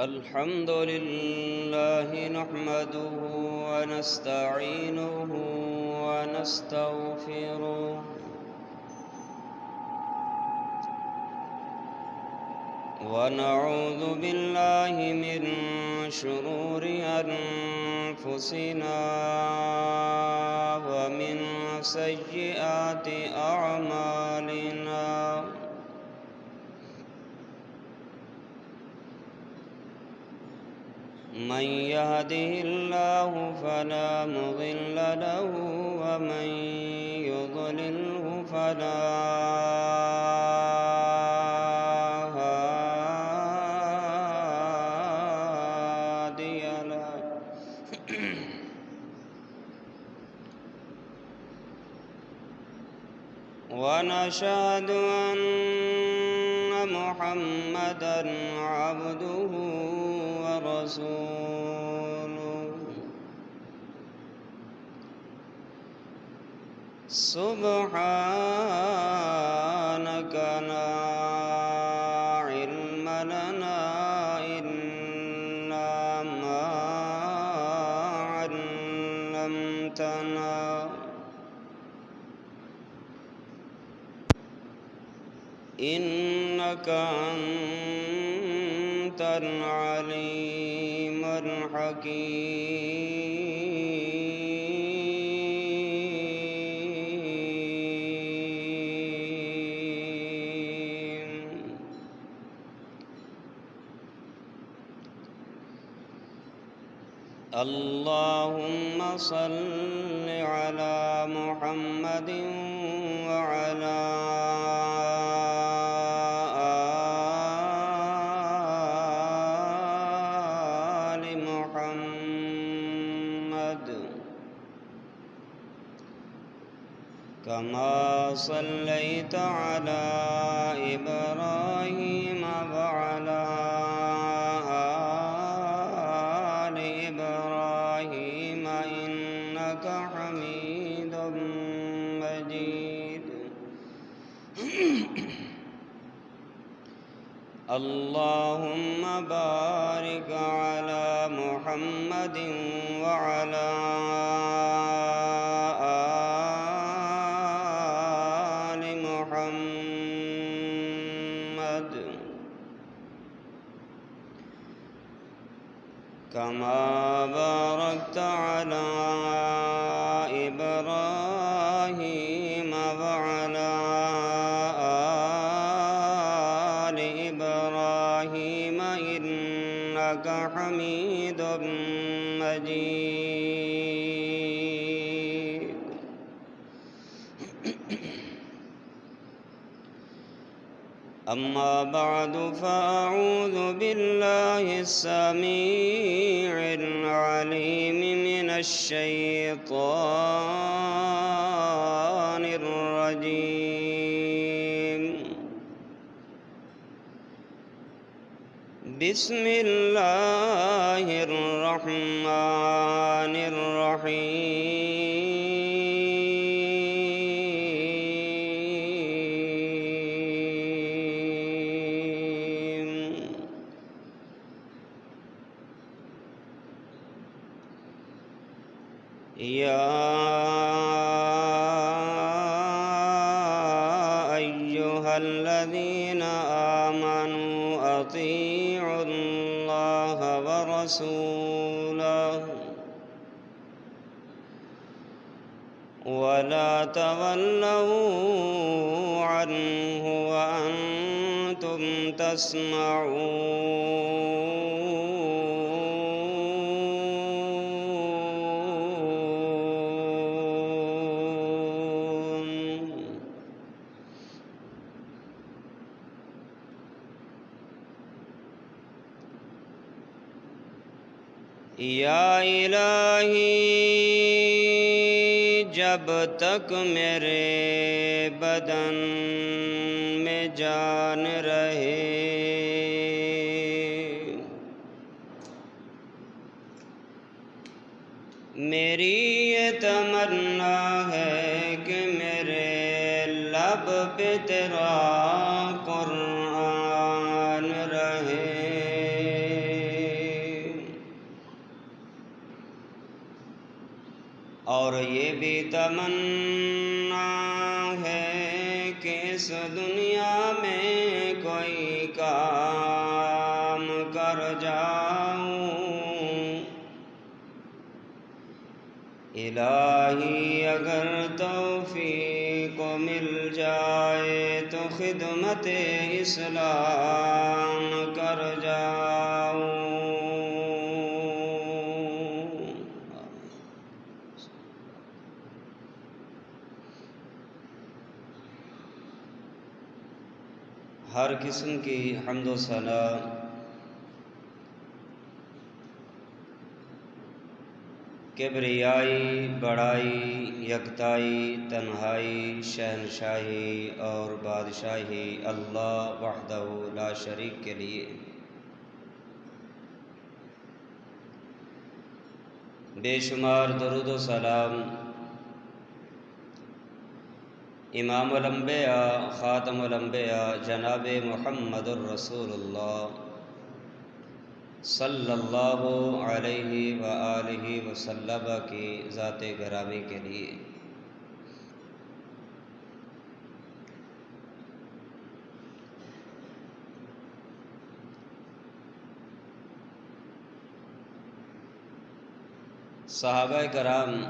الحمد لله نحمده ونستعينه ونستغفره ونعوذ بالله من شرور أنفسنا ومن سيئات أعمالنا من يهده الله فلا مضل له ومن يضلله فلا هادي له ونشهد أن محمدًا عبده ورسوله سبحانك لا علم لنا إلا ما علمتنا إنك أنت العليم الحكيم اللهم صل على محمد وعلى آل محمد كما صليت على إبراهيم وعلى آل إبراهيم إنك حميد مجيد اللهم بارك على محمد وعلى آل محمد كما باركت على إبراهيم وعلى آل إبراهيم إنك حميد مجيد أما بعد فأعوذ بالله السميع العليم من الشيطان الرجيم بسم الله الرحمن الرحيم يا أيها الذين آمنوا أطيعوا الله ورسوله ولا تولوا عنه وأنتم تسمعون یا الہی جب تک میرے بدن میں جان رہے میری یہ تمنا ہے کہ میرے لب پہ تیرا قرآن رہے اور یہ بھی تمنا ہے کہ اس دنیا میں کوئی کام کر جاؤں، الہی اگر توفیق مل جائے تو خدمت اسلام کر جاؤں۔ ہر قسم کی حمد و ثنا کبریائی، بڑائی، یکتائی، تنہائی، شہنشاہی اور بادشاہی اللہ وحدہ لا شریک کے لیے۔ بے شمار درود و سلام امام الانبیاء خاتم الانبیاء جناب محمد الرسول اللہ صلی اللہ علیہ وآلہ وسلم کی ذات گرامی کے لیے۔ صحابہ کرام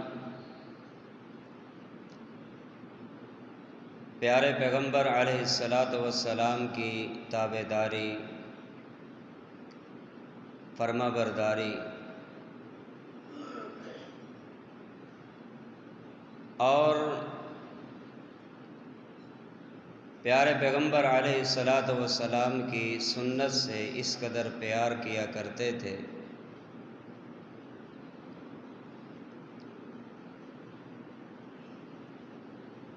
پیارے پیغمبر علیہ السلام کی تابعداری، فرما برداری اور پیارے پیغمبر علیہ السلام کی سنت سے اس قدر پیار کیا کرتے تھے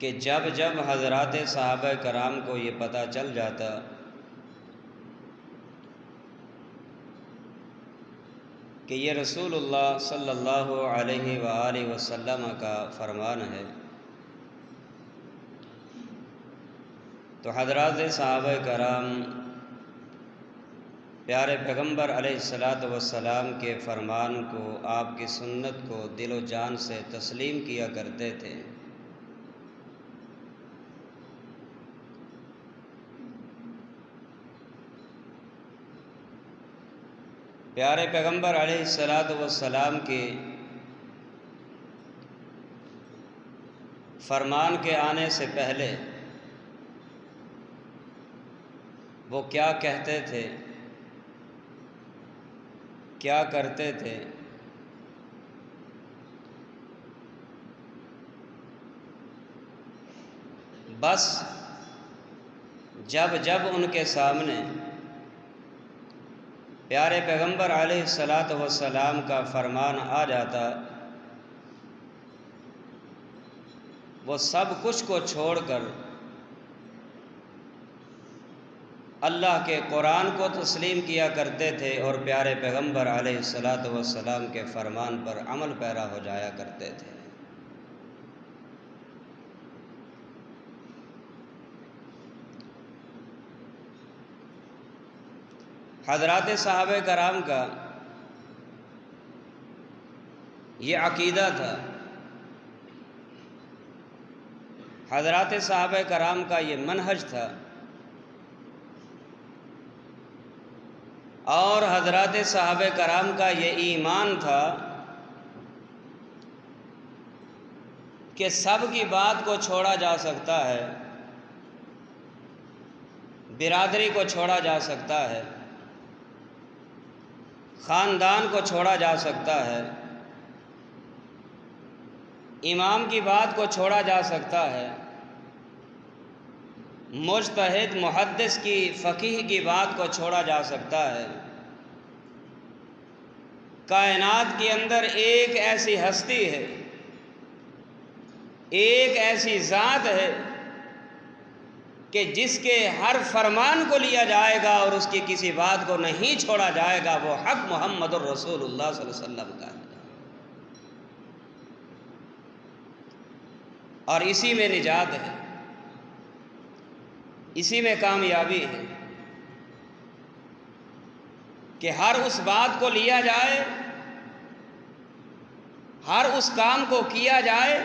کہ جب جب حضرات صحابہ کرام کو یہ پتہ چل جاتا کہ یہ رسول اللہ صلی اللہ علیہ وآلہ وسلم کا فرمان ہے، تو حضرات صحابہ کرام پیارے پیغمبر علیہ السلام کے فرمان کو، آپ کی سنت کو دل و جان سے تسلیم کیا کرتے تھے۔ پیارے پیغمبر علیہ السلام کے فرمان کے آنے سے پہلے وہ کیا کہتے تھے، کیا کرتے تھے، بس جب جب ان کے سامنے پیارے پیغمبر علیہ السلام کا فرمان آ جاتا، وہ سب کچھ کو چھوڑ کر اللہ کے قرآن کو تسلیم کیا کرتے تھے اور پیارے پیغمبر علیہ السلام کے فرمان پر عمل پیرا ہو جایا کرتے تھے۔ حضرات صحابہ کرام کا یہ عقیدہ تھا، حضرات صحابہ کرام کا یہ منہج تھا، اور حضرات صحابہ کرام کا یہ ایمان تھا کہ سب کی بات کو چھوڑا جا سکتا ہے، برادری کو چھوڑا جا سکتا ہے، خاندان کو چھوڑا جا سکتا ہے، امام کی بات کو چھوڑا جا سکتا ہے، مجتہد محدث کی فقیہ کی بات کو چھوڑا جا سکتا ہے۔ کائنات کے اندر ایک ایسی ہستی ہے، ایک ایسی ذات ہے کہ جس کے ہر فرمان کو لیا جائے گا اور اس کی کسی بات کو نہیں چھوڑا جائے گا، وہ حق محمد الرسول اللہ صلی اللہ علیہ وسلم کا ہے، اور اسی میں نجات ہے، اسی میں کامیابی ہے کہ ہر اس بات کو لیا جائے، ہر اس کام کو کیا جائے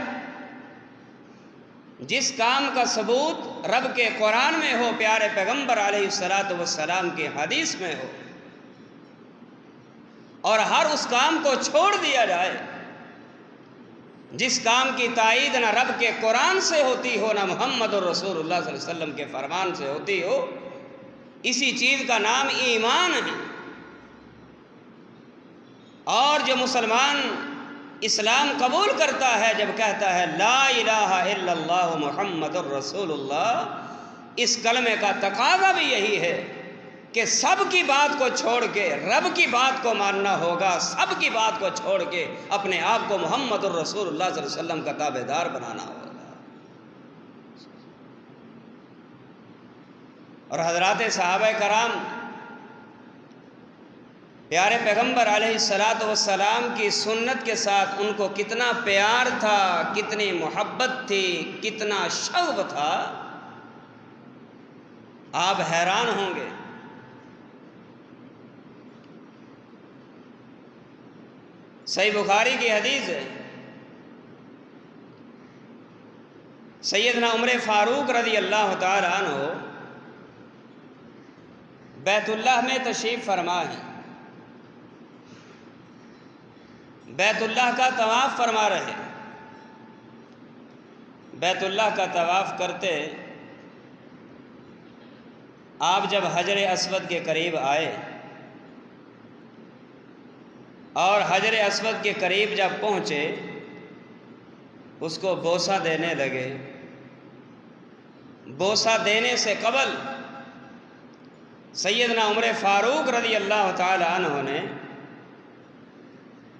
جس کام کا ثبوت رب کے قرآن میں ہو، پیارے پیغمبر علیہ السلام کی حدیث میں ہو، اور ہر اس کام کو چھوڑ دیا جائے جس کام کی تائید نہ رب کے قرآن سے ہوتی ہو، نہ محمد الرسول اللہ صلی اللہ علیہ وسلم کے فرمان سے ہوتی ہو۔ اسی چیز کا نام ایمان ہے۔ اور جو مسلمان اسلام قبول کرتا ہے جب کہتا ہے لا الہ الا اللہ محمد الرسول اللہ، اس کلمے کا تقاضا بھی یہی ہے کہ سب کی بات کو چھوڑ کے رب کی بات کو ماننا ہوگا، سب کی بات کو چھوڑ کے اپنے آپ کو محمد الرسول اللہ صلی اللہ علیہ وسلم کا تابعدار بنانا ہوگا۔ اور حضرات صحابہ کرام پیارے پیغمبر علیہ السلام کی سنت کے ساتھ ان کو کتنا پیار تھا، کتنی محبت تھی، کتنا شوق تھا، آپ حیران ہوں گے۔ صحیح بخاری کی حدیث ہے، سیدنا عمر فاروق رضی اللہ تعالی عنہ بیت اللہ میں تشریف فرما ہے، بیت اللہ کا طواف فرما رہے، بیت اللہ کا طواف کرتے آپ جب حجر اسود کے قریب آئے اور حجر اسود کے قریب جب پہنچے اس کو بوسہ دینے لگے۔ بوسہ دینے سے قبل سیدنا عمر فاروق رضی اللہ تعالی عنہ نے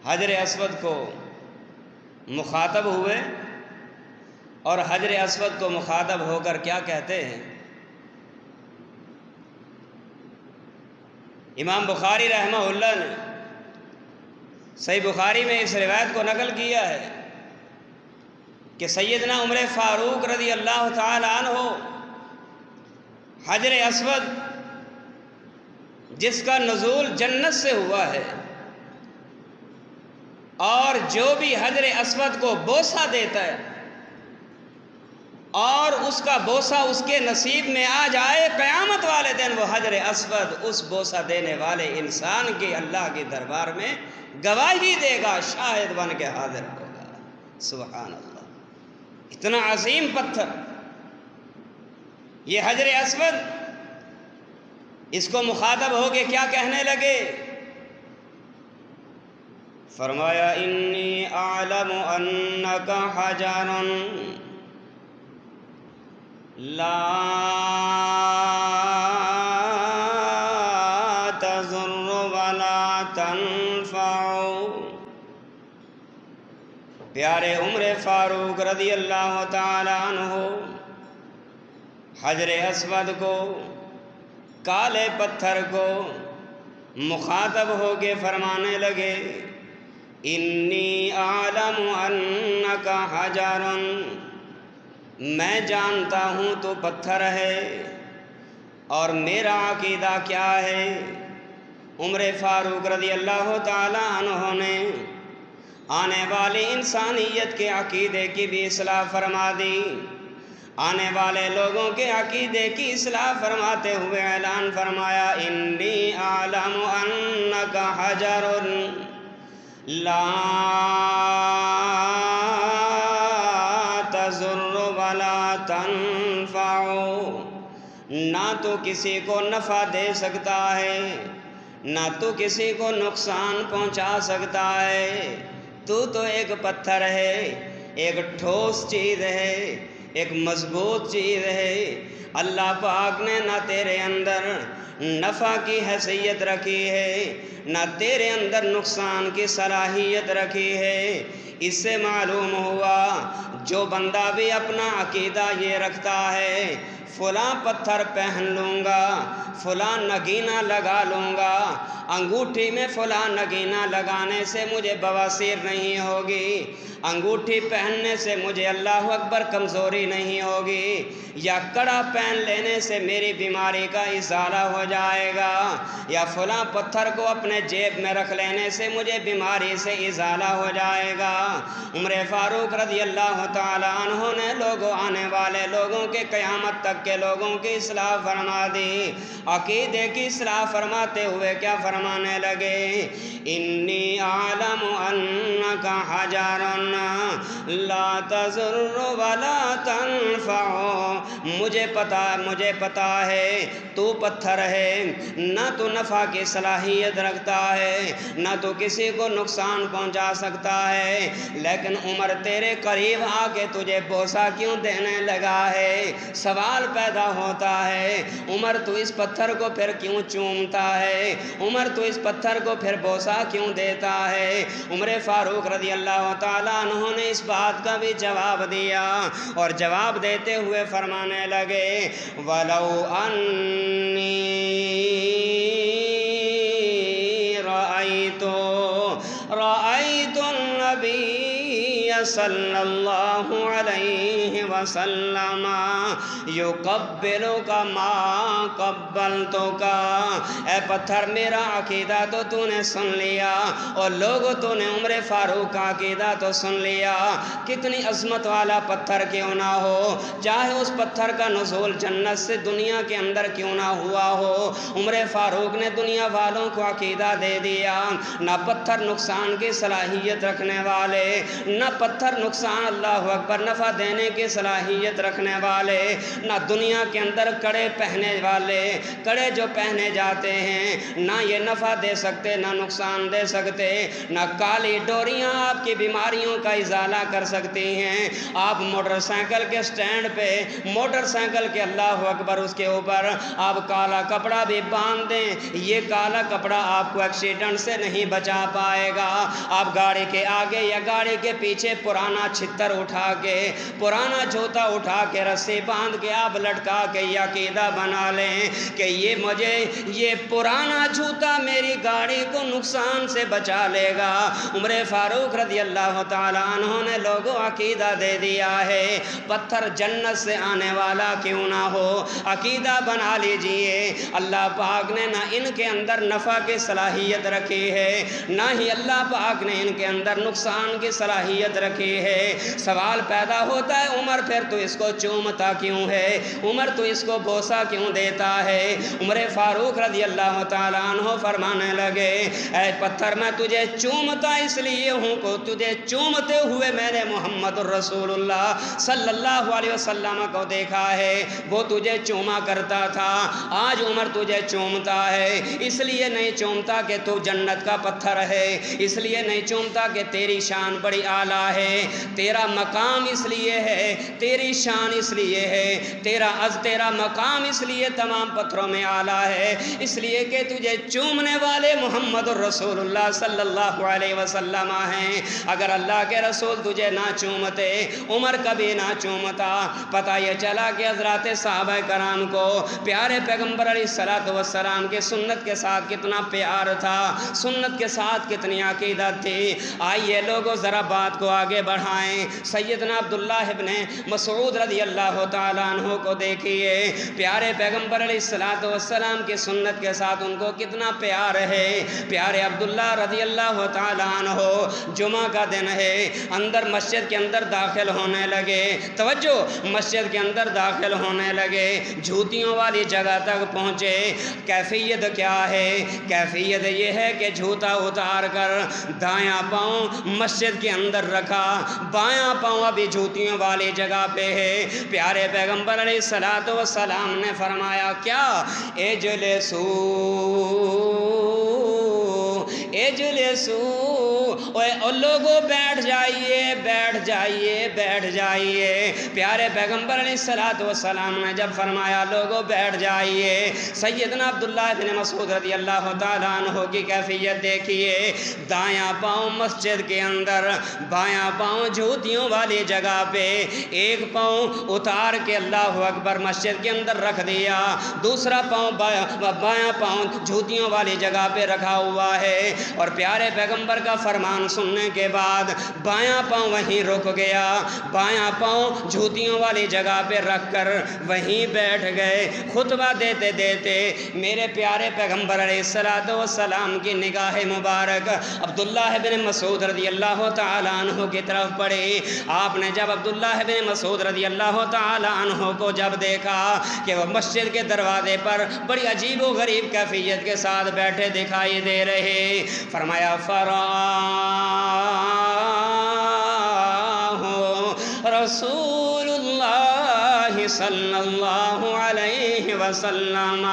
حجر اسود کو مخاطب ہوئے، اور حجر اسود کو مخاطب ہو کر کیا کہتے ہیں؟ امام بخاری رحمہ اللہ نے صحیح بخاری میں اس روایت کو نقل کیا ہے کہ سیدنا عمر فاروق رضی اللہ تعالی عنہ حجر اسود جس کا نزول جنت سے ہوا ہے، اور جو بھی حجر اسود کو بوسہ دیتا ہے اور اس کا بوسہ اس کے نصیب میں آ جائے، قیامت والے دن وہ حجر اسود اس بوسہ دینے والے انسان کی اللہ کے دربار میں گواہی دے گا، شاہد بن کے حاضر ہوگا۔ سبحان اللہ، اتنا عظیم پتھر یہ حجر اسود، اس کو مخاطب ہو کے کیا کہنے لگے؟ فرمایا انی اعلم انک حجر لا تضر ولا تنفع۔ پیارے عمر فاروق رضی اللہ تعالی عنہ حجر اسود کو، کالے پتھر کو مخاطب ہو کے فرمانے لگے انی اعلم انک حجر، میں جانتا ہوں تو پتھر ہے، اور میرا عقیدہ کیا ہے؟ عمر فاروق رضی اللہ تعالی عنہ نے آنے والی انسانیت کے عقیدے کی بھی اصلاح فرما دی، آنے والے لوگوں کے عقیدے کی اصلاح فرماتے ہوئے اعلان فرمایا انی اعلم انک حجر لا تضر ولا تنفع، نہ تو کسی کو نفع دے سکتا ہے نہ تو کسی کو نقصان پہنچا سکتا ہے، تو ایک پتھر ہے، ایک ٹھوس چیز ہے، ایک مضبوط چیز ہے۔ اللہ پاک نے نہ تیرے اندر نفع کی حیثیت رکھی ہے نہ تیرے اندر نقصان کی صلاحیت رکھی ہے۔ اس سے معلوم ہوا جو بندہ بھی اپنا عقیدہ یہ رکھتا ہے فلاں پتھر پہن لوں گا، فلاں نگینہ لگا لوں گا، انگوٹھی میں فلاں نگینہ لگانے سے مجھے بواسیر نہیں ہوگی، انگوٹھی پہننے سے مجھے اللہ اکبر کمزوری نہیں ہوگی، یا کڑا پہن لینے سے میری بیماری کا ازالہ ہو جائے گا، یا فلاں پتھر کو اپنے جیب میں رکھ لینے سے مجھے بیماری سے ازالہ ہو جائے گا۔ عمر فاروق رضی اللہ تعالی عنہ نے آنے والے لوگوں کے قیامت تک کے لوگوں کی اصلاح فرما دی۔ عقیدے کی اصلاح فرماتے ہوئے کیا فرمانے لگے؟ انی اعلم انک حجر لا تضر ولا تنفع، مجھے پتا ہے تو پتھر ہے، نہ تو نفع کی صلاحیت رکھتا ہے، نہ تو کسی کو نقصان پہنچا سکتا ہے، لیکن عمر تیرے قریب آ کے تجھے بوسہ کیوں دینے لگا ہے؟ سوال پیدا ہوتا ہے، عمر تو اس پتھر کو پھر کیوں چومتا ہے؟ عمر تو اس پتھر کو پھر بوسہ کیوں دیتا ہے؟ عمر فاروق رضی اللہ تعالیٰ عنہ نے اس بات کا بھی جواب دیا، اور جواب دیتے ہوئے فرمانے لگے وَلَوْ أَنِّي رَأَيْتُ النَّبِيَّ صلی اللہ علیہ وسلم یقبلک ما قبلتک، اے پتھر میرا عقیدہ تو تو نے سن لیا، اور لوگوں تو نے عمر فاروق کا عقیدہ تو سن لیا، کتنی عظمت والا پتھر کیوں نہ ہو، چاہے اس پتھر کا نزول جنت سے دنیا کے اندر کیوں نہ ہوا ہو، عمر فاروق نے دنیا والوں کو عقیدہ دے دیا، نہ پتھر نقصان کی صلاحیت رکھنے والے، نہ پتھر نقصان اللہ اکبر نفع دینے کی صلاحیت رکھنے والے، نہ دنیا کے اندر کڑے پہنے والے، کڑے جو پہنے جاتے ہیں نہ یہ نفع دے سکتے نہ نقصان دے سکتے، نہ کالی ڈوریاں آپ کی بیماریوں کا ازالہ کر سکتی ہیں۔ آپ موٹر سائیکل کے سٹینڈ پہ موٹر سائیکل کے اللہ اکبر اس کے اوپر آپ کالا کپڑا بھی باندھ دیں، یہ کالا کپڑا آپ کو ایکسیڈنٹ سے نہیں بچا پائے گا۔ آپ گاڑی کے آگے یا گاڑی کے پیچھے پرانا چھتر اٹھا کے، پرانا جوتا اٹھا کے رسی باندھ کے آپ لٹکا کے یہ عقیدہ بنا لیں کہ یہ پرانا جوتا میری گاڑی کو نقصان سے بچا لے گا۔ عمر فاروق رضی اللہ تعالیٰ عنہ نے لوگوں عقیدہ دے دیا ہے، پتھر جنت سے آنے والا کیوں نہ ہو، عقیدہ بنا لیجئے اللہ پاک نے نہ ان کے اندر نفع کی صلاحیت رکھی ہے، نہ ہی اللہ پاک نے ان کے اندر نقصان کی صلاحیت رکھی ہے۔ سوال پیدا ہوتا ہے عمر پھر تو اس کو چومتا کیوں ہے، عمر تو اس کو بوسہ کیوں دیتا ہے؟ عمر فاروق رضی اللہ تعالیٰ عنہ فرمانے لگے اے پتھر میں تجھے چومتا اس لیے ہوں کہ تجھے چومتے ہوئے میں نے محمد الرسول اللہ صلی اللہ علیہ وسلم کو دیکھا ہے، وہ تجھے چوما کرتا تھا، آج عمر تجھے چومتا ہے، اس لیے نہیں چومتا کہ تو جنت کا پتھر ہے، اس لیے نہیں چومتا کہ تیری شان بڑی اعلیٰ ہے، تیرا مقام اس لیے ہے، تیری شان اس لیے ہے، تیرا مقام اس لیے تمام پتھروں میں اعلیٰ ہے، اس لیے کہ تجھے چومنے والے محمد الرسول اللہ صلی اللہ علیہ وسلم ہیں۔ اگر اللہ کے رسول تجھے نہ چومتے، عمر کبھی نہ چومتا۔ پتہ یہ چلا کہ حضرات صحابہ کرام کو پیارے پیغمبر علیہ الصلوۃ والسلام کے سنت کے ساتھ کتنا پیار تھا، سنت کے ساتھ کتنی عقیدت تھی۔ آئیے لوگوں ذرا بات کو آگے بڑھائیں، سیدنا عبداللہ ابن مسعود رضی اللہ تعالیٰ عنہ کو دیکھیے، پیارے پیغمبر علیہ الصلوۃ والسلام کی سنت کے ساتھ ان کو کتنا پیار ہے۔ پیارے عبداللہ رضی اللہ تعالیٰ عنہ جمعہ کا دن ہے، اندر مسجد کے اندر داخل ہونے لگے، توجہ، مسجد کے اندر داخل ہونے لگے، جوتیوں والی جگہ تک پہنچے۔ کیفیت کیا ہے؟ کیفیت یہ ہے کہ جوتا اتار کر دایاں پاؤں مسجد کے اندر رکھا، بایاں پاؤں ابھی جوتیوں والی جگہ پہ ہے۔ پیارے پیغمبر علیہ الصلوۃ والسلام نے فرمایا کیا؟ اجلسو اور لوگوں بیٹھ جائیے بیٹھ جائیے بیٹھ جائیے۔ پیارے پیغمبر علیہ الصلوۃ والسلام نے جب فرمایا لوگوں بیٹھ جائیے، سیدنا عبداللہ بن مسعود رضی اللہ تعالیٰ عنہ کی کیفیت دیکھیے، دایاں پاؤں مسجد کے اندر، بایاں پاؤں جوتیوں والی جگہ پہ، ایک پاؤں اتار کے اللہ اکبر مسجد کے اندر رکھ دیا، دوسرا پاؤں بایاں پاؤں جوتیوں والی جگہ پہ رکھا ہوا ہے، اور پیارے پیغمبر کا فرمان سننے کے بعد بایاں پاؤں وہیں رک گیا، بایاں پاؤں جوتیوں والی جگہ پہ رکھ کر وہیں بیٹھ گئے۔ خطبہ دیتے دیتے میرے پیارے پیغمبر علیہ الصلوۃ والسلام کی نگاہ مبارک عبداللہ بن مسعود رضی اللہ تعالیٰ عنہ کی طرف پڑی۔ آپ نے جب عبداللہ بن مسعود رضی اللہ تعالیٰ عنہ کو جب دیکھا کہ وہ مسجد کے دروازے پر بڑی عجیب و غریب کیفیت کے ساتھ بیٹھے دکھائی دے رہے، فرمایا رسول اللہ صلی اللہ علیہ وسلم۔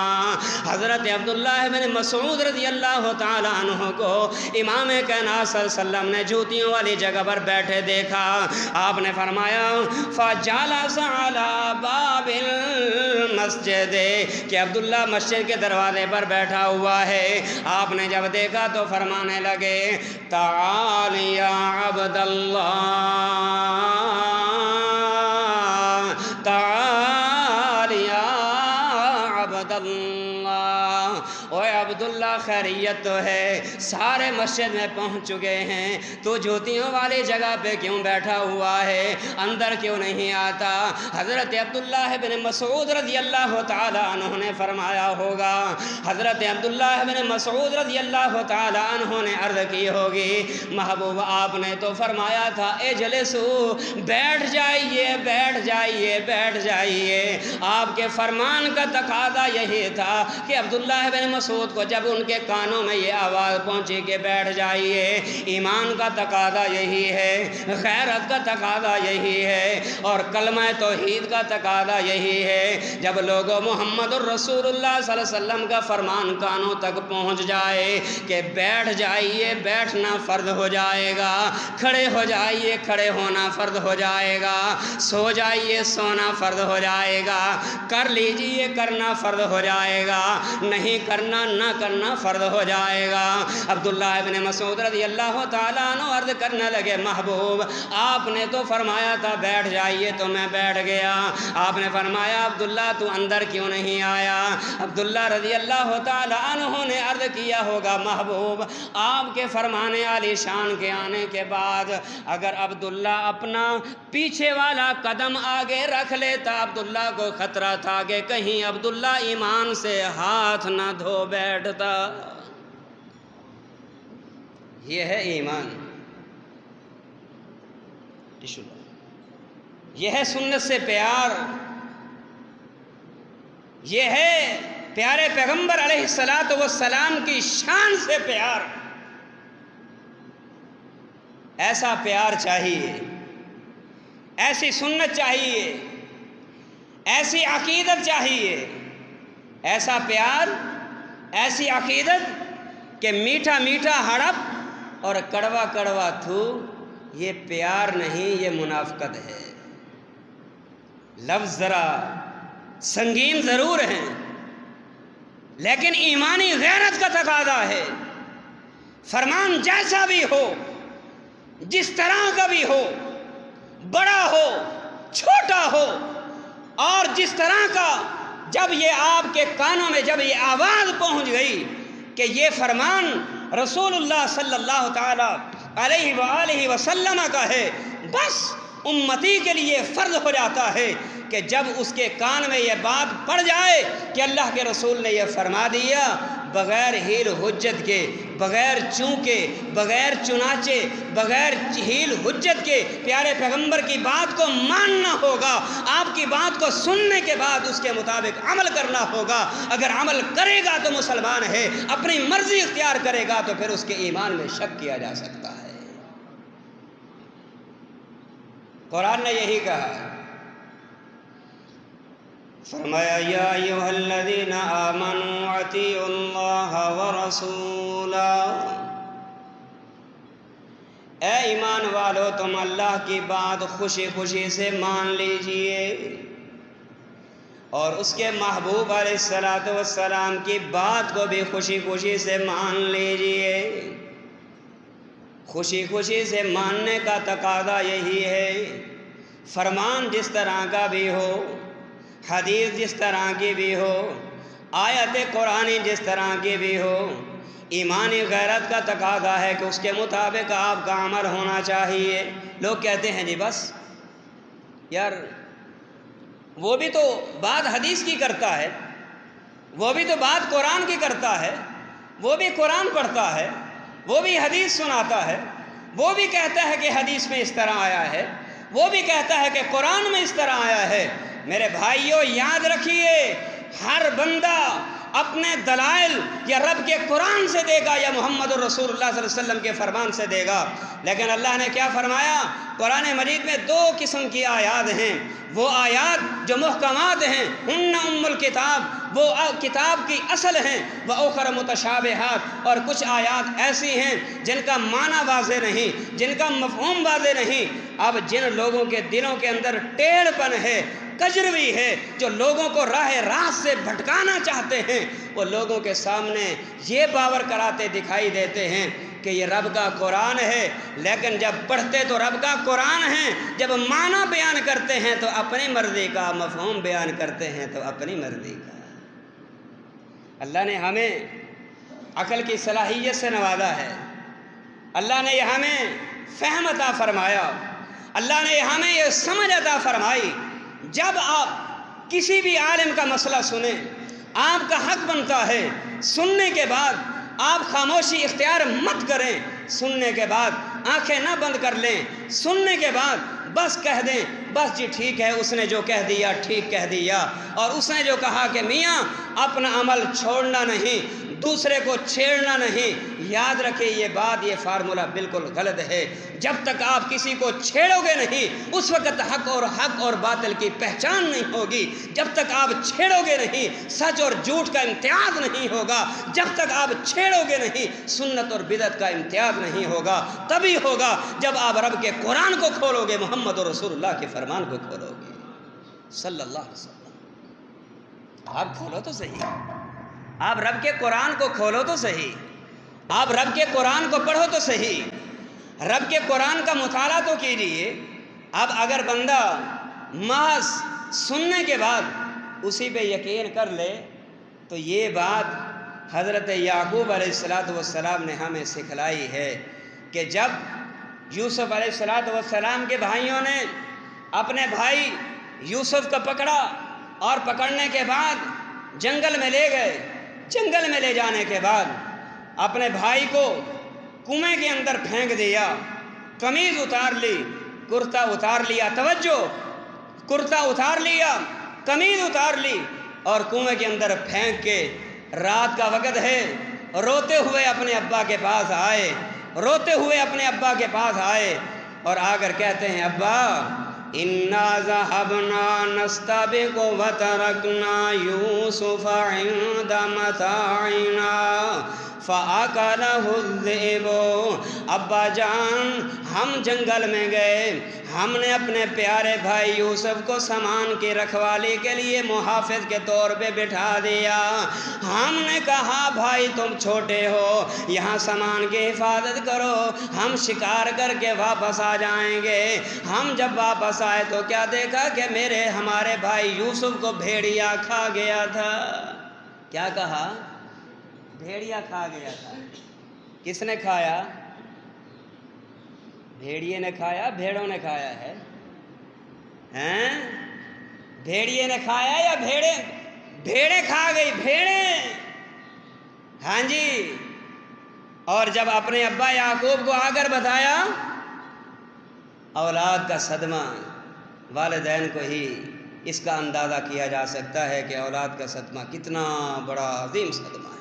حضرت عبداللہ بن مسعود رضی اللہ تعالیٰ عنہ کو امام کائنات صلی اللہ علیہ وسلم نے جوتیوں والی جگہ پر بیٹھے دیکھا۔ آپ نے فرمایا فجلس علی باب المسجد، کہ عبداللہ مسجد کے دروازے پر بیٹھا ہوا ہے۔ آپ نے جب دیکھا تو فرمانے لگے تعال یا عبداللہ، تعال یا عبداللہ، اوے عبداللہ خیریت تو ہے، سارے مسجد میں پہنچ چکے ہیں، تو جوتیوں والی جگہ پہ کیوں بیٹھا ہوا ہے، اندر کیوں نہیں آتا؟ حضرت عبداللہ بن مسعود رضی اللہ تعالیٰ عنہ نے فرمایا ہوگا، حضرت عبداللہ بن مسعود رضی اللہ تعالیٰ عنہ نے عرض کی ہوگی محبوب آپ نے تو فرمایا تھا اجلسو، بیٹھ جائیے بیٹھ جائیے بیٹھ جائیے۔ آپ کے فرمان کا تقاضا یہی تھا کہ عبداللہ بن مسعود کو جب ان کے کانوں میں یہ آواز پہنچی کہ بیٹھ جائیے، ایمان کا تقاضا یہی ہے، غیرت کا تقاضا یہی ہے، اور کلمہ توحید کا تقاضا یہی ہے۔ جب لوگوں محمد الرسول اللہ صلی اللہ علیہ وسلم کا فرمان کانوں تک پہنچ جائے کہ بیٹھ جائیے، بیٹھنا فرض ہو جائے گا، کھڑے ہو جائیے، کھڑے ہونا فرض ہو جائے گا، سو جائیے، سونا فرض ہو جائے گا، کر لیجئے، کرنا فرض ہو جائے گا، نہیں کرنا نہ کرنا فرض ہو جائے گا۔ عبداللہ ابن مسعود رضی اللہ تعالیٰ عنہ عرض کرنے لگے محبوب آپ نے تو فرمایا تھا بیٹھ جائیے تو میں بیٹھ گیا، آپ نے فرمایا عبداللہ تو اندر کیوں نہیں آیا؟ عبداللہ رضی اللہ تعالیٰ عنہ نے عرض کیا ہوگا محبوب آپ کے فرمانے عالی شان کے آنے کے بعد اگر عبداللہ اپنا پیچھے والا قدم آگے رکھ لیتا، عبداللہ کو خطرہ تھا کہ کہیں عبداللہ ایمان سے ہاتھ نہ دھو بیٹھتا۔ یہ ہے ایمان، یہ ہے سنت سے پیار، یہ ہے پیارے پیغمبر علیہ الصلوۃ والسلام کی شان سے پیار۔ ایسا پیار چاہیے، ایسی سنت چاہیے، ایسی عقیدت چاہیے، ایسا پیار، ایسی عقیدت کہ میٹھا میٹھا ہڑپ اور کڑوا کڑوا تھو، یہ پیار نہیں، یہ منافقت ہے۔ لفظ ذرا سنگین ضرور ہیں لیکن ایمانی غیرت کا تقاضا ہے۔ فرمان جیسا بھی ہو، جس طرح کا بھی ہو، بڑا ہو چھوٹا ہو، اور جس طرح کا جب یہ آپ کے کانوں میں جب یہ آواز پہنچ گئی کہ یہ فرمان رسول اللہ صلی اللہ تعالی علیہ وآلہ وسلم کا ہے، بس امتی کے لیے فرض ہو جاتا ہے کہ جب اس کے کان میں یہ بات پڑ جائے کہ اللہ کے رسول نے یہ فرما دیا، بغیر ہیل حجت کے، بغیر چونکے، بغیر چنانچے، بغیر ہیل حجت کے پیارے پیغمبر کی بات کو ماننا ہوگا، آپ کی بات کو سننے کے بعد اس کے مطابق عمل کرنا ہوگا۔ اگر عمل کرے گا تو مسلمان ہے، اپنی مرضی اختیار کرے گا تو پھر اس کے ایمان میں شک کیا جا سکتا ہے۔ قرآن نے یہی کہا، فرمایا یا ایھا الذین آمنوا اطیعوا اللہ ورسولہ اے ایمان والو تم اللہ کی بات خوشی خوشی سے مان لیجئے اور اس کے محبوب علیہ السلام کی بات کو بھی خوشی خوشی سے مان لیجئے۔ خوشی خوشی سے ماننے کا تقاضا یہی ہے، فرمان جس طرح کا بھی ہو، حدیث جس طرح کی بھی ہو، آیت قرآنی جس طرح کی بھی ہو، ایمانی غیرت کا تقاضا ہے کہ اس کے مطابق آپ کا عمل ہونا چاہیے۔ لوگ کہتے ہیں جی بس یار وہ بھی تو بات حدیث کی کرتا ہے، وہ بھی تو بات قرآن کی کرتا ہے، وہ بھی قرآن پڑھتا ہے، وہ بھی حدیث سناتا ہے، وہ بھی کہتا ہے کہ حدیث میں اس طرح آیا ہے، وہ بھی کہتا ہے کہ قرآن میں اس طرح آیا ہے۔ میرے بھائیوں یاد رکھیے، ہر بندہ اپنے دلائل یا رب کے قرآن سے دے گا یا محمد الرسول اللہ صلی اللہ علیہ وسلم کے فرمان سے دے گا، لیکن اللہ نے کیا فرمایا؟ قرآن مجید میں دو قسم کی آیات ہیں، وہ آیات جو محکمات ہیں ہن ام الکتاب، وہ کتاب کی اصل ہیں، وَأُخَرَ مُتَشَابِهَاتٌ، اور کچھ آیات ایسی ہیں جن کا معنی واضح نہیں، جن کا مفہوم واضح نہیں۔ اب جن لوگوں کے دلوں کے اندر ٹیڑھ پن ہے، کجروی ہے، جو لوگوں کو راہ راست سے بھٹکانا چاہتے ہیں، وہ لوگوں کے سامنے یہ باور کراتے دکھائی دیتے ہیں کہ یہ رب کا قرآن ہے، لیکن جب پڑھتے تو رب کا قرآن ہے، جب معنی بیان کرتے ہیں تو اپنی مرضی کا، مفہوم بیان کرتے ہیں تو اپنی مرضی کا۔ اللہ نے ہمیں عقل کی صلاحیت سے نوازا ہے، اللہ نے ہمیں فہم عطا فرمایا، اللہ نے ہمیں یہ سمجھ عطا فرمائی۔ جب آپ کسی بھی عالم کا مسئلہ سنیں، آپ کا حق بنتا ہے سننے کے بعد آپ خاموشی اختیار مت کریں، سننے کے بعد آنکھیں نہ بند کر لیں، سننے کے بعد بس کہہ دیں بس جی ٹھیک ہے، اس نے جو کہہ دیا ٹھیک کہہ دیا، اور اس نے جو کہا کہ میاں اپنا عمل چھوڑنا نہیں، دوسرے کو چھیڑنا نہیں۔ یاد رکھیں یہ بات، یہ فارمولہ بالکل غلط ہے۔ جب تک آپ کسی کو چھیڑو گے نہیں اس وقت حق اور باطل کی پہچان نہیں ہوگی۔ جب تک آپ چھیڑو گے نہیں سچ اور جھوٹ کا امتیاز نہیں ہوگا۔ جب تک آپ چھیڑو گے نہیں سنت اور بدعت کا امتیاز نہیں ہوگا۔ تبھی ہوگا جب آپ رب کے قرآن کو کھولو گے، محمد رسول اللہ کے فرمان کو کھولو گے صلی اللہ علیہ وسلم۔ آپ کھولو تو صحیح، آپ رب کے قرآن کو کھولو تو صحیح، آپ رب کے قرآن کو پڑھو تو صحیح، رب کے قرآن کا مطالعہ تو کیجیے۔ اب اگر بندہ محض سننے کے بعد اسی پہ یقین کر لے تو یہ بات حضرت یعقوب علیہ السلام نے ہمیں سکھلائی ہے کہ جب یوسف علیہ السلام کے بھائیوں نے اپنے بھائی یوسف کو پکڑا اور پکڑنے کے بعد جنگل میں لے گئے، جنگل میں لے جانے کے بعد اپنے بھائی کو کنویں کے اندر پھینک دیا، قمیض اتار لی، کرتا اتار لیا، توجہ، کرتا اتار لیا، قمیض اتار لی اور کنویں کے اندر پھینک کے رات کا وقت ہے، روتے ہوئے اپنے ابا کے پاس آئے، روتے ہوئے اپنے ابا کے پاس آئے اور آ کر کہتے ہیں ابا انا ذهبنا نستبق وتركنا يوسف عند متاعنا فأكله الذئب۔ ابا جان ہم جنگل میں گئے، ہم نے اپنے پیارے بھائی یوسف کو سامان کی رکھوالی کے لیے محافظ کے طور پہ بٹھا دیا۔ ہم نے کہا بھائی تم چھوٹے ہو، یہاں سامان کی حفاظت کرو، ہم شکار کر کے واپس آ جائیں گے۔ ہم جب واپس آئے تو کیا دیکھا کہ ہمارے بھائی یوسف کو بھیڑیا کھا گیا تھا۔ کیا کہا؟ بھیڑیا کھا گیا تھا۔ کس نے کھایا؟ بھیڑیے نے کھایا، بھیڑوں نے کھایا ہے؟ بھیڑیے نے کھایا یا بھیڑیں کھا گئی؟ بھیڑیں، ہاں جی۔ اور جب اپنے ابا یعقوب کو آ کر بتایا، اولاد کا صدمہ والدین کو ہی اس کا اندازہ کیا جا سکتا ہے کہ اولاد کا صدمہ کتنا بڑا عظیم صدمہ ہے۔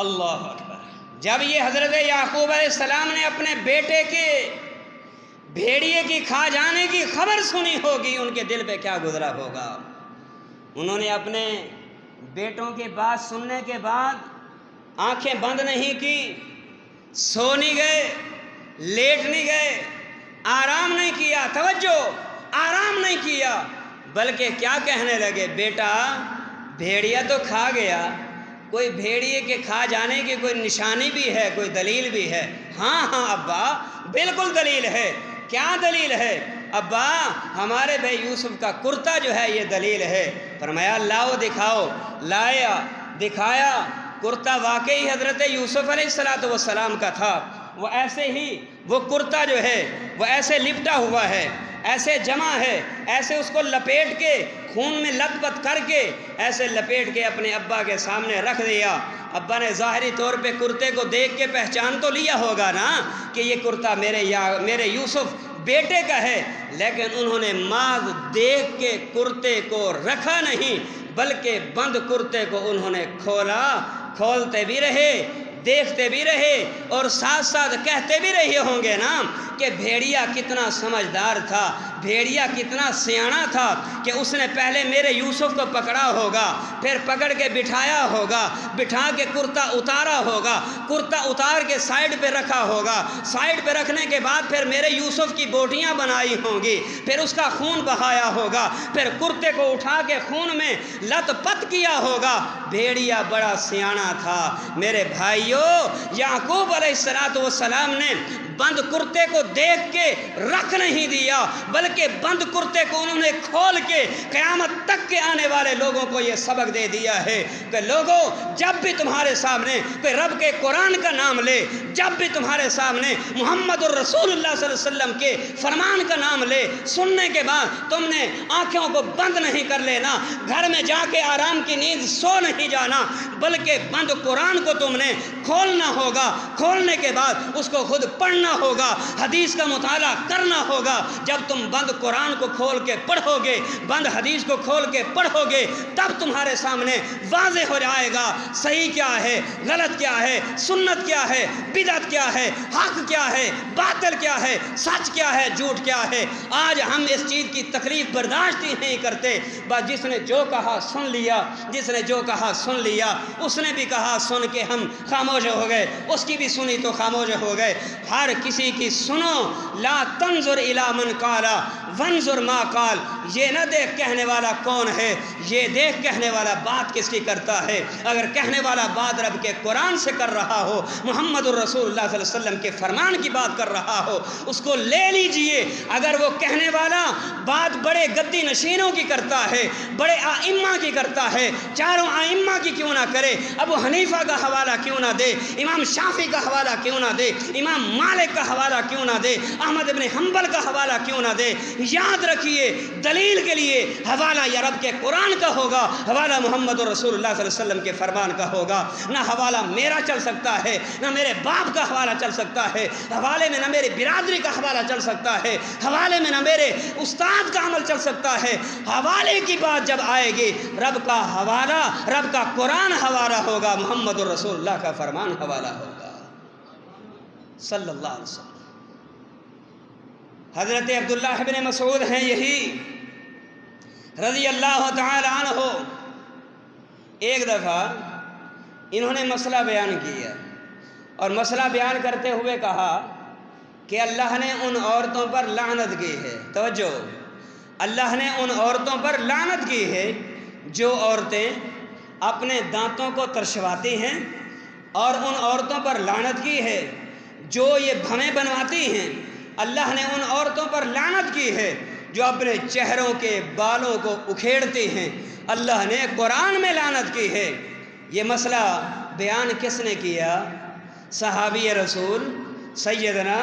اللہ اکبر۔ جب یہ حضرت یعقوب علیہ السلام نے اپنے بیٹے کے بھیڑیے کی کھا جانے کی خبر سنی ہوگی، ان کے دل پہ کیا گزرا ہوگا۔ انہوں نے اپنے بیٹوں کی بات سننے کے بعد آنکھیں بند نہیں کی، سو نہیں گئے، لیٹ نہیں گئے، آرام نہیں کیا، توجہ، آرام نہیں کیا، بلکہ کیا کہنے لگے، بیٹا بھیڑیا تو کھا گیا، کوئی بھیڑیے کے کھا جانے کی کوئی نشانی بھی ہے، کوئی دلیل بھی ہے؟ ہاں ہاں ابا بالکل دلیل ہے۔ کیا دلیل ہے؟ ابا ہمارے بھائی یوسف کا کرتا جو ہے یہ دلیل ہے۔ فرمایا لاؤ دکھاؤ، لایا، دکھایا، کرتا واقعی حضرت یوسف علیہ السلام کا تھا، وہ ایسے ہی وہ کرتا جو ہے وہ ایسے لپٹا ہوا ہے، ایسے جمع ہے، ایسے اس کو لپیٹ کے خون میں لت پت کر کے ایسے لپیٹ کے اپنے ابا کے سامنے رکھ دیا۔ ابا نے ظاہری طور پہ کرتے کو دیکھ کے پہچان تو لیا ہوگا نا کہ یہ کرتا میرے یوسف بیٹے کا ہے، لیکن انہوں نے ماض دیکھ کے کرتے کو رکھا نہیں، بلکہ بند کرتے کو انہوں نے کھولا۔ کھولتے بھی رہے، دیکھتے بھی رہے، اور ساتھ ساتھ کہتے بھی رہے ہوں گے نا کہ بھیڑیا کتنا سمجھدار تھا، بھیڑیا کتنا سیاںا تھا کہ اس نے پہلے میرے یوسف کو پکڑا ہوگا، پھر پکڑ کے بٹھایا ہوگا، بٹھا کے کرتا اتارا ہوگا، کرتا اتار کے سائیڈ پہ رکھا ہوگا، سائیڈ پہ رکھنے کے بعد پھر میرے یوسف کی بوٹیاں بنائی ہوں گی، پھر اس کا خون بہایا ہوگا، پھر کرتے کو اٹھا کے خون میں لت پت کیا ہوگا۔ بھیڑیا بڑا سیاںا تھا۔ میرے بھائیوں، یعقوب علیہ السلام نے بند کرتے کو دیکھ کے رکھ نہیں دیا، بلکہ بند کرتے کو انہوں نے کھول کے قیامت تک کے آنے والے لوگوں کو یہ سبق دے دیا ہے کہ لوگوں، جب بھی تمہارے سامنے کوئی رب کے قرآن کا نام لے، جب بھی تمہارے سامنے محمد الرسول اللہ صلی اللہ علیہ وسلم کے فرمان کا نام لے، سننے کے بعد تم نے آنکھوں کو بند نہیں کر لینا، گھر میں جا کے آرام کی نیند سو نہیں جانا، بلکہ بند قرآن کو تم نے کھولنا ہوگا، کھولنے کے بعد اس کو خود پڑھنا ہوگا، حدیث کا مطالعہ کرنا ہوگا۔ جب تم بند قرآن کو کھول کے پڑھو گے، بند حدیث کو کھول کے پڑھو گے، تب تمہارے سامنے واضح ہو جائے گا صحیح کیا ہے، غلط کیا ہے، سنت کیا ہے، بدعت کیا ہے، حق کیا ہے، باطل کیا ہے، سچ کیا ہے، جھوٹ کیا ہے۔ آج ہم اس چیز کی تکلیف برداشت ہی نہیں کرتے، بس جس نے جو کہا سن لیا، جس نے جو کہا سن لیا، اس نے بھی کہا سن کے ہم خاموش ہو گئے، اس کی بھی سنی تو خاموش ہو گئے۔ ہر کسی کی سنو، لا تنظر الی من قال وانظر ما قال، یہ نہ دیکھ کہنے والا کون ہے، یہ دیکھ کہنے والا بات کس کی کرتا ہے۔ اگر کہنے والا بات رب کے قرآن سے کر رہا ہو، محمد الرسول اللہ صلی اللہ علیہ وسلم کے فرمان کی بات کر رہا ہو، اس کو لے لیجئے۔ اگر وہ کہنے والا بات بڑے گدی نشینوں کی کرتا ہے، بڑے ائمہ کی کرتا ہے، چاروں ائمہ کی کیوں نہ کرے، ابو حنیفہ کا حوالہ کیوں نہ دے، امام شافعی کا حوالہ کیوں نہ دے، امام مالک کا حوالہ کیوں نہ دے، احمد بن حنبل کا حوالہ کیوں نہ دے، یاد رکھیے دلیل کے لیے حوالہ یا رب کے قرآن کا ہوگا، حوالہ محمد رسول اللہ صلی اللہ علیہ وسلم کے فرمان کا ہوگا۔ نہ حوالہ میرا چل سکتا ہے، نہ میرے باپ کا حوالہ چل سکتا ہے، حوالے میں نہ میری برادری کا حوالہ چل سکتا ہے، حوالے میں نہ میرے استاد کا عمل چل سکتا ہے۔ حوالے کی بات جب آئے گی، رب کا حوالہ، رب کا قرآن حوالہ ہوگا، محمد رسول اللہ کا فرمان حوالہ ہوگا صلی اللہ علیہ وسلم۔ حضرت عبداللہ بن مسعود ہیں یہی رضی اللہ تعالی عنہ، ایک دفعہ انہوں نے مسئلہ بیان کیا اور مسئلہ بیان کرتے ہوئے کہا کہ اللہ نے ان عورتوں پر لعنت کی ہے، توجہ، اللہ نے ان عورتوں پر لعنت کی ہے جو عورتیں اپنے دانتوں کو ترشواتی ہیں، اور ان عورتوں پر لعنت کی ہے جو یہ بھویں بنواتی ہیں۔ اللہ نے ان عورتوں پر لعنت کی ہے جو اپنے چہروں کے بالوں کو اکھیڑتی ہیں، اللہ نے قرآن میں لعنت کی ہے۔ یہ مسئلہ بیان کس نے کیا؟ صحابی رسول سیدنا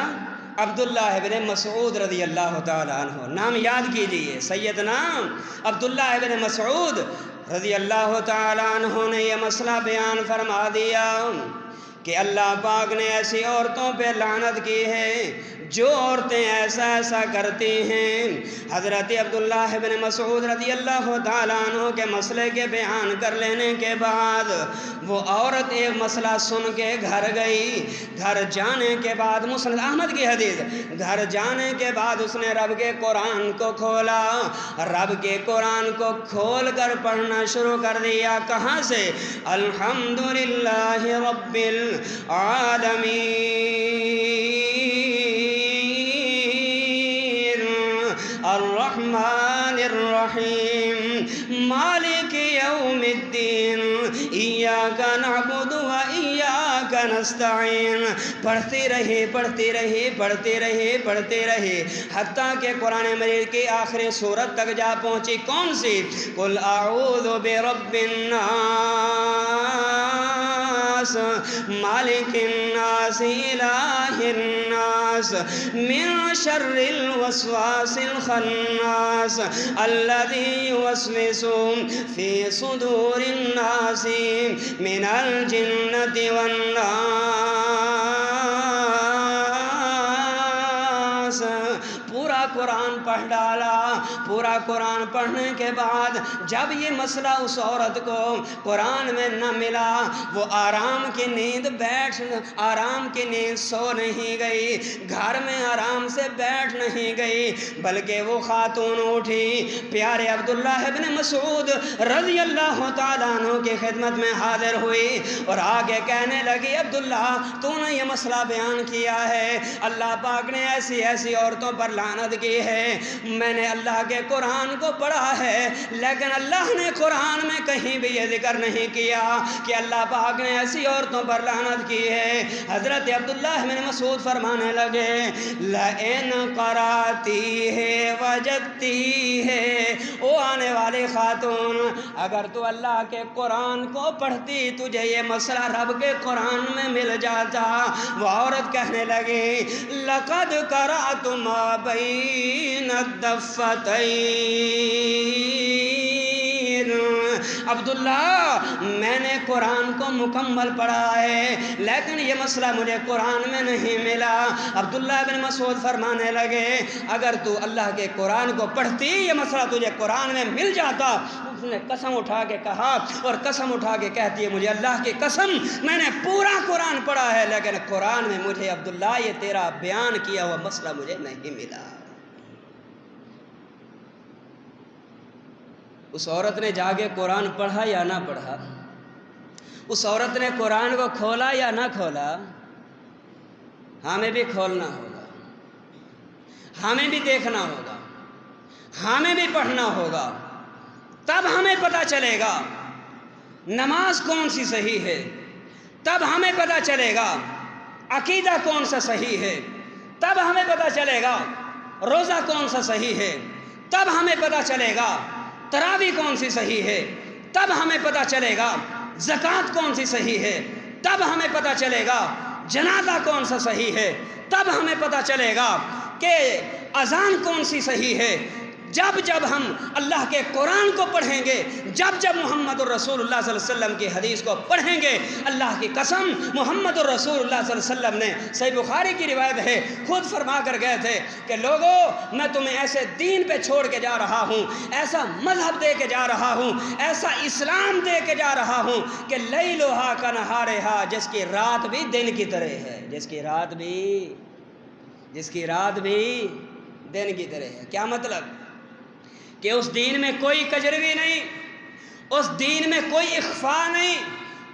عبداللہ بن مسعود رضی اللہ تعالی عنہ، نام یاد کیجئے، سیدنا عبداللہ بن مسعود رضی اللہ تعالی عنہ نے یہ مسئلہ بیان فرما دیا کہ اللہ پاک نے ایسی عورتوں پہ لعنت کی ہے جو عورتیں ایسا ایسا کرتی ہیں۔ حضرت عبداللہ بن مسعود رضی اللہ تعالیٰ عنہ کے مسئلے کے بیان کر لینے کے بعد وہ عورت ایک مسئلہ سن کے گھر گئی، گھر جانے کے بعد، مسند احمد کی حدیث، گھر جانے کے بعد اس نے رب کے قرآن کو کھولا، رب کے قرآن کو کھول کر پڑھنا شروع کر دیا۔ کہاں سے؟ الحمدللہ رب العالمين الرحمن الرحيم مالك يوم الدين إياك نعبد وإياك نستعين. پڑھتے رہے پڑھتے رہے پڑھتے رہے پڑھتے رہے حتیٰ کہ قرآن مجید کی آخری سورت تک جا پہنچی. کون سی؟ قل اعوذ برب الناس مالک الناس الہ الناس من شر الوسواس الخناس الذي يوسوس في صدور الناس من الجنة والناس. پورا قرآن پڑھ ڈالا. پورا قرآن پڑھنے کے بعد جب یہ مسئلہ اس عورت کو قرآن میں نہ ملا، وہ آرام کی نیند آرام کی نیند سو نہیں گئی، گھر میں آرام سے بیٹھ نہیں گئی، بلکہ وہ خاتون اٹھی، پیارے عبداللہ ابن مسعود رضی اللہ تعالیٰ عنہ کی خدمت میں حاضر ہوئی اور آگے کہنے لگی، عبداللہ تو نے یہ مسئلہ بیان کیا ہے، اللہ پاک نے ایسی ایسی عورتوں پر لعنت کی ہے، میں نے اللہ کے قرآن کو پڑھا ہے لیکن اللہ نے قرآن میں کہیں بھی یہ ذکر نہیں کیا کہ اللہ پاک نے ایسی عورتوں پر لعنت کی ہے. حضرت عبداللہ بن مسعود فرمانے لگے، لئن قراتی ہے وجدتی ہے، او آنے والی خاتون اگر تو اللہ کے قرآن کو پڑھتی تجھے یہ مسئلہ رب کے قرآن میں مل جاتا. وہ عورت کہنے لگی، لقد قرأت ما بین الدفتین، عبداللہ میں نے قرآن کو مکمل پڑھا ہے لیکن یہ مسئلہ مجھے قرآن میں نہیں ملا. عبداللہ بن مسعود فرمانے لگے، اگر تو اللہ کے قرآن کو پڑھتی یہ مسئلہ تجھے قرآن میں مل جاتا. اس نے قسم اٹھا کے کہا اور قسم اٹھا کے کہتی ہے، مجھے اللہ کی قسم میں نے پورا قرآن پڑھا ہے لیکن قرآن میں مجھے عبداللہ یہ تیرا بیان کیا ہوا مسئلہ مجھے نہیں ملا. اس عورت نے جا کے قرآن پڑھا یا نہ پڑھا؟ اس عورت نے قرآن کو کھولا یا نہ کھولا؟ ہمیں بھی کھولنا ہوگا، ہمیں بھی دیکھنا ہوگا، ہمیں بھی پڑھنا ہوگا، تب ہمیں پتہ چلے گا نماز کون سی صحیح ہے، تب ہمیں پتہ چلے گا عقیدہ کون سا صحیح ہے، تب ہمیں پتہ چلے گا روزہ کون سا صحیح ہے، تب ہمیں پتہ چلے گا تراویح کون سی صحیح ہے، تب ہمیں پتہ چلے گا زکوٰۃ کون سی صحیح ہے، تب ہمیں پتہ چلے گا جنازہ کون سا صحیح ہے، تب ہمیں پتہ چلے گا کہ اذان کون سی صحیح ہے. جب جب ہم اللہ کے قرآن کو پڑھیں گے، جب جب محمد الرسول اللہ صلی اللہ علیہ وسلم کی حدیث کو پڑھیں گے، اللہ کی قسم محمد الرسول اللہ صلی اللہ علیہ وسلم نے صحیح بخاری کی روایت ہے خود فرما کر گئے تھے کہ لوگو میں تمہیں ایسے دین پہ چھوڑ کے جا رہا ہوں، ایسا مذہب دے کے جا رہا ہوں، ایسا اسلام دے کے جا رہا ہوں کہ لیلھا کنہارھا، جس کی رات بھی دن کی طرح ہے، جس کی رات بھی دن کی طرح ہے. کیا مطلب؟ کہ اس دین میں کوئی کجروی نہیں، اس دین میں کوئی اخفاء نہیں،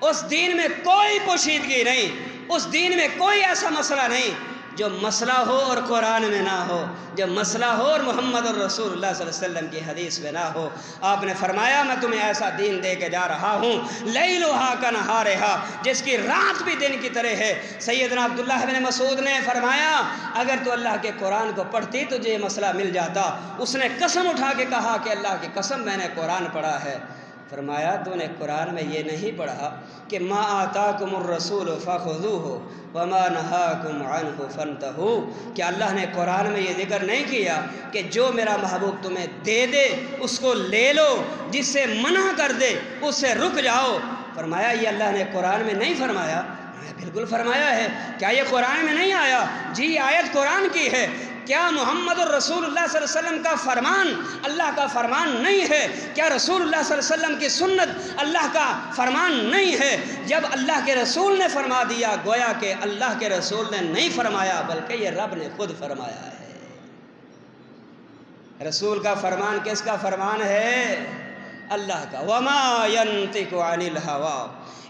اس دین میں کوئی پوشیدگی نہیں، اس دین میں کوئی ایسا مسئلہ نہیں جو مسئلہ ہو اور قرآن میں نہ ہو، جو مسئلہ ہو اور محمد الرسول اللہ صلی اللہ علیہ وسلم کی حدیث میں نہ ہو. آپ نے فرمایا میں تمہیں ایسا دین دے کے جا رہا ہوں لیلھا کنہارھا، جس کی رات بھی دن کی طرح ہے. سیدنا عبداللہ بن مسعود نے فرمایا اگر تو اللہ کے قرآن کو پڑھتی تجھے یہ مسئلہ مل جاتا. اس نے قسم اٹھا کے کہا کہ اللہ کی قسم میں نے قرآن پڑھا ہے. فرمایا تو نے قرآن میں یہ نہیں پڑھا کہ ما آتاکم الرسول فخذوہ وما نہاکم عنہ فانتہوا، کہ اللہ نے قرآن میں یہ ذکر نہیں کیا کہ جو میرا محبوب تمہیں دے دے اس کو لے لو، جس سے منع کر دے اس سے رک جاؤ. فرمایا یہ اللہ نے قرآن میں نہیں فرمایا؟ بالکل فرمایا ہے. کیا یہ قرآن میں نہیں آیا؟ جی آیت قرآن کی ہے. کیا محمد الرسول اللہ صلی اللہ علیہ وسلم کا فرمان اللہ کا فرمان نہیں ہے؟ کیا رسول اللہ صلی اللہ علیہ وسلم کی سنت اللہ کا فرمان نہیں ہے؟ جب اللہ کے رسول نے فرما دیا گویا کہ اللہ کے رسول نے نہیں فرمایا بلکہ یہ رب نے خود فرمایا ہے. رسول کا فرمان کس کا فرمان ہے؟ اللہ کا. وما ينطق عن الهوى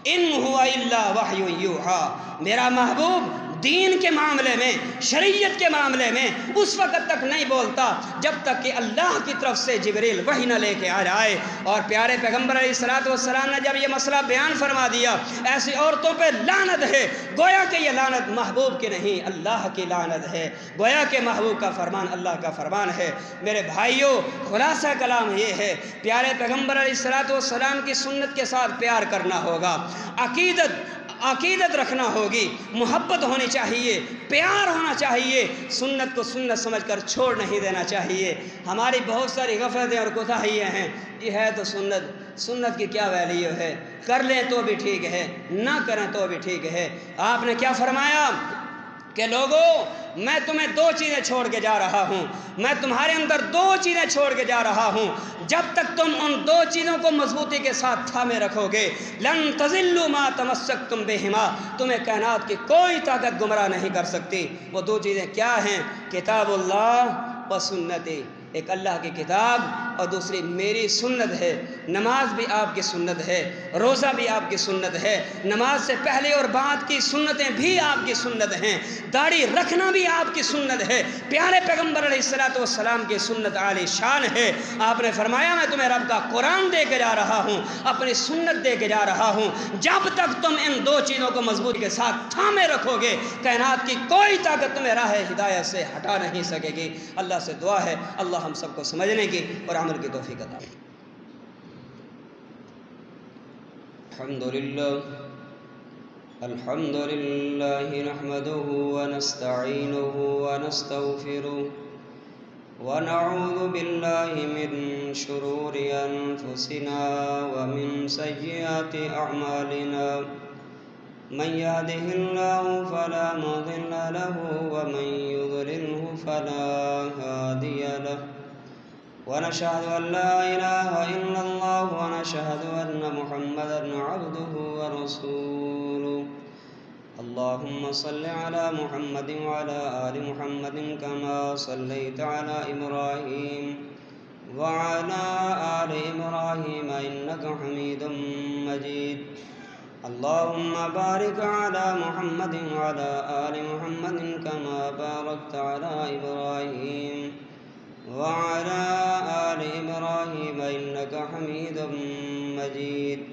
ان ہوا الا وحی یوحا، میرا محبوب دین کے معاملے میں، شریعت کے معاملے میں اس وقت تک نہیں بولتا جب تک کہ اللہ کی طرف سے جبریل وحی نہ لے کے آ جائے۔ اور پیارے پیغمبر علیہ الصلوۃ والسلام نے جب یہ مسئلہ بیان فرما دیا، ایسی عورتوں پہ لعنت ہے، گویا کہ یہ لعنت محبوب کی نہیں، اللہ کی لعنت ہے، گویا کہ محبوب کا فرمان اللہ کا فرمان ہے۔ میرے بھائیوں، خلاصہ کلام یہ ہے، پیارے پیغمبر علیہ الصلوۃ والسلام کی سنت کے ساتھ پیار کرنا ہوگا، عقیدت رکھنا ہوگی، محبت ہونی چاہیے، پیار ہونا چاہیے، سنت کو سنت سمجھ کر چھوڑ نہیں دینا چاہیے۔ ہماری بہت ساری غفلتیں اور کوتاہیاں ہیں، یہ ہے تو سنت کی کیا ویلیو ہے، کر لیں تو بھی ٹھیک ہے، نہ کریں تو بھی ٹھیک ہے۔ آپ نے کیا فرمایا کہ لوگوں، میں تمہیں دو چیزیں چھوڑ کے جا رہا ہوں، میں تمہارے اندر دو چیزیں چھوڑ کے جا رہا ہوں، جب تک تم ان دو چیزوں کو مضبوطی کے ساتھ تھامے رکھو گے، لن تضلوا ما تمسکتم بہما، تمہیں کائنات کی کوئی طاقت گمراہ نہیں کر سکتی۔ وہ دو چیزیں کیا ہیں؟ کتاب اللہ و سنتی، ایک اللہ کی کتاب اور دوسری میری سنت ہے۔ نماز بھی آپ کی سنت ہے، روزہ بھی آپ کی سنت ہے، نماز سے پہلے اور بعد کی سنتیں بھی آپ کی سنت ہیں، داڑھی رکھنا بھی آپ کی سنت ہے، پیارے پیغمبر علیہ الصلوۃ والسلام کی سنت عالی شان ہے۔ آپ نے فرمایا میں تمہیں رب کا قرآن دے کے جا رہا ہوں، اپنی سنت دے کے جا رہا ہوں، جب تک تم ان دو چیزوں کو مضبوطی کے ساتھ تھامے رکھو گے، کائنات کی کوئی طاقت تمہیں راہ ہدایت سے ہٹا نہیں سکے گی۔ اللہ سے دعا ہے اللہ ہم سب کو سمجھنے کی اور عمل کی توفیق عطا فرمائے۔ الحمد لله نحمده ونستعينه ونستغفره ونعوذ بالله من شرور أنفسنا ومن سيئات أعمالنا، من يهده الله فلا مضل له ومن يضلله فلا هادي له، ونشهد أن لا إله إلا الله ونشهد أن محمدا عبده ورسوله۔ اللهم صل على محمد وعلى آل محمد كما صليت على إبراهيم وعلى آل إبراهيم إنك حميد مجيد۔ اللهم بارك على محمد وعلى آل محمد كما باركت على إبراهيم وعلى آل إبراهيم إنك حميد مجيد۔